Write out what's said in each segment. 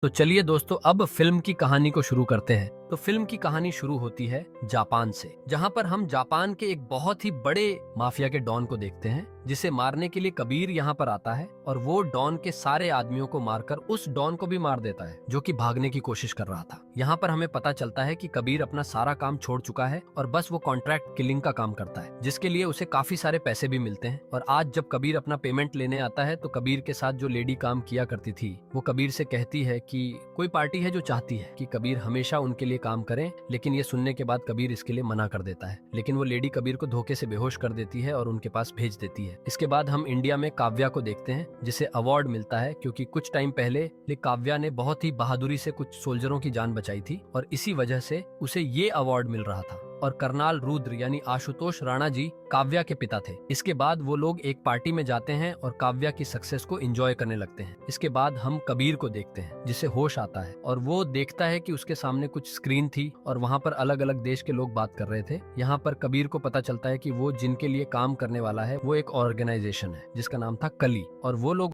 तो चलिए दोस्तों, अब फिल्म की कहानी को शुरू करते हैं। तो फिल्म की कहानी शुरू होती है जापान से, जहां पर हम जापान के एक बहुत ही बड़े माफिया के डॉन को देखते हैं, जिसे मारने के लिए कबीर यहाँ पर आता है और वो डॉन के सारे आदमियों को मारकर उस डॉन को भी मार देता है जो कि भागने की कोशिश कर रहा था। यहाँ पर हमें पता चलता है कि कबीर अपना सारा काम छोड़ चुका है और बस वो कॉन्ट्रैक्ट किलिंग का काम करता है, जिसके लिए उसे काफी सारे पैसे भी मिलते हैं। और आज जब कबीर अपना पेमेंट लेने आता है तो कबीर के साथ जो लेडी काम किया करती थी वो कबीर से कहती है कि कोई पार्टी है जो चाहती है कि कबीर हमेशा उनके लिए काम करें, लेकिन ये सुनने के बाद कबीर इसके लिए मना कर देता है। लेकिन वो लेडी कबीर को धोखे से बेहोश कर देती है और उनके पास भेज देती है। इसके बाद हम इंडिया में काव्या को देखते हैं, जिसे अवार्ड मिलता है क्योंकि कुछ टाइम पहले काव्या ने बहुत ही बहादुरी से कुछ सोल्जरों की जान बचाई थी और इसी वजह से उसे ये अवार्ड मिल रहा था। और करनाल रुद्र यानी आशुतोष राणा जी काव्या के पिता थे। इसके बाद वो लोग एक पार्टी में जाते हैं और काव्या की सक्सेस को एंजॉय करने लगते हैं। इसके बाद हम कबीर को देखते हैं, जिसे होश आता है और वो देखता है कि उसके सामने कुछ स्क्रीन थी और वहाँ पर अलग अलग देश के लोग बात कर रहे थे। यहाँ पर कबीर को पता चलता है कि वो जिनके लिए काम करने वाला है वो एक ऑर्गेनाइजेशन है जिसका नाम था कली, और वो लोग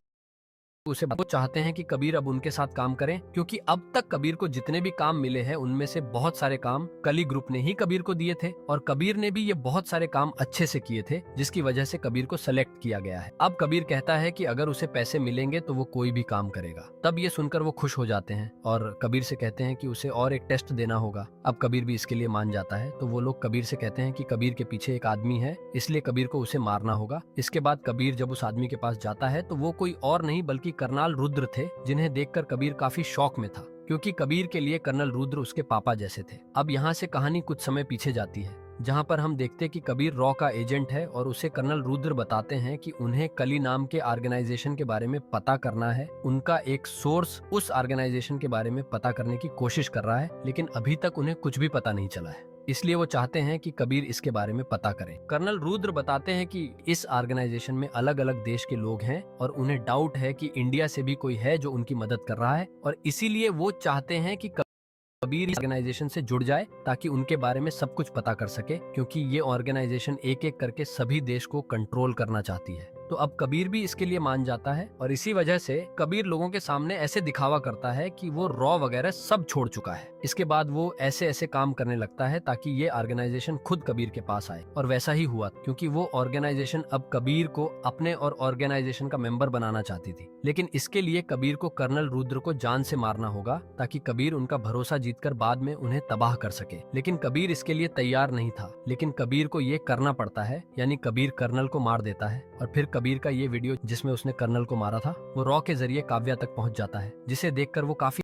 उसे वो चाहते हैं कि कबीर अब उनके साथ काम करें, क्योंकि अब तक कबीर को जितने भी काम मिले हैं उनमें से बहुत सारे काम कली ग्रुप ने ही कबीर को दिए थे और कबीर ने भी ये बहुत सारे काम अच्छे से किए थे, जिसकी वजह से कबीर को सेलेक्ट किया गया है। अब कबीर कहता है कि अगर उसे पैसे मिलेंगे तो वो कोई भी काम करेगा। तब ये सुनकर वो खुश हो जाते हैं और कबीर से कहते हैं कि उसे और एक टेस्ट देना होगा। अब कबीर भी इसके लिए मान जाता है। तो वो लोग कबीर से कहते हैं कि कबीर के पीछे एक आदमी है, इसलिए कबीर को उसे मारना होगा। इसके बाद कबीर जब उस आदमी के पास जाता है तो वो कोई और नहीं बल्कि करनाल रुद्र थे, जिन्हें देखकर कबीर काफी शौक में था, क्योंकि कबीर के लिए कर्नल रुद्र उसके पापा जैसे थे। अब यहाँ से कहानी कुछ समय पीछे जाती है, जहाँ पर हम देखते कि कबीर रॉ का एजेंट है और उसे कर्नल रुद्र बताते हैं कि उन्हें कली नाम के ऑर्गेनाइजेशन के बारे में पता करना है। उनका एक सोर्स उस ऑर्गेनाइजेशन के बारे में पता करने की कोशिश कर रहा है, लेकिन अभी तक उन्हें कुछ भी पता नहीं चला है, इसलिए वो चाहते हैं कि कबीर इसके बारे में पता करें। कर्नल रुद्र बताते हैं कि इस ऑर्गेनाइजेशन में अलग अलग देश के लोग हैं और उन्हें डाउट है कि इंडिया से भी कोई है जो उनकी मदद कर रहा है, और इसीलिए वो चाहते हैं कि कबीर इस ऑर्गेनाइजेशन से जुड़ जाए ताकि उनके बारे में सब कुछ पता कर सके, क्योंकि ये ऑर्गेनाइजेशन एक एक करके सभी देश को कंट्रोल करना चाहती है। तो अब कबीर भी इसके लिए मान जाता है और इसी वजह से कबीर लोगों के सामने ऐसे दिखावा करता है कि वो रॉ वगैरह सब छोड़ चुका है। इसके बाद वो ऐसे ऐसे काम करने लगता है ताकि ये ऑर्गेनाइजेशन खुद कबीर के पास आए, और वैसा ही हुआ, क्योंकि वो ऑर्गेनाइजेशन अब कबीर को अपने और ऑर्गेनाइजेशन का मेंबर बनाना चाहती थी। लेकिन इसके लिए कबीर को कर्नल रुद्र को जान से मारना होगा ताकि कबीर उनका भरोसा जीतकर बाद में उन्हें तबाह कर सके। लेकिन कबीर इसके लिए तैयार नहीं था, लेकिन कबीर को ये करना पड़ता है, यानी कबीर कर्नल को मार देता है। और फिर कबीर का ये वीडियो जिसमें उसने कर्नल को मारा था वो रॉ के जरिए काव्या तक पहुंच जाता है, जिसे देखकर वो काफी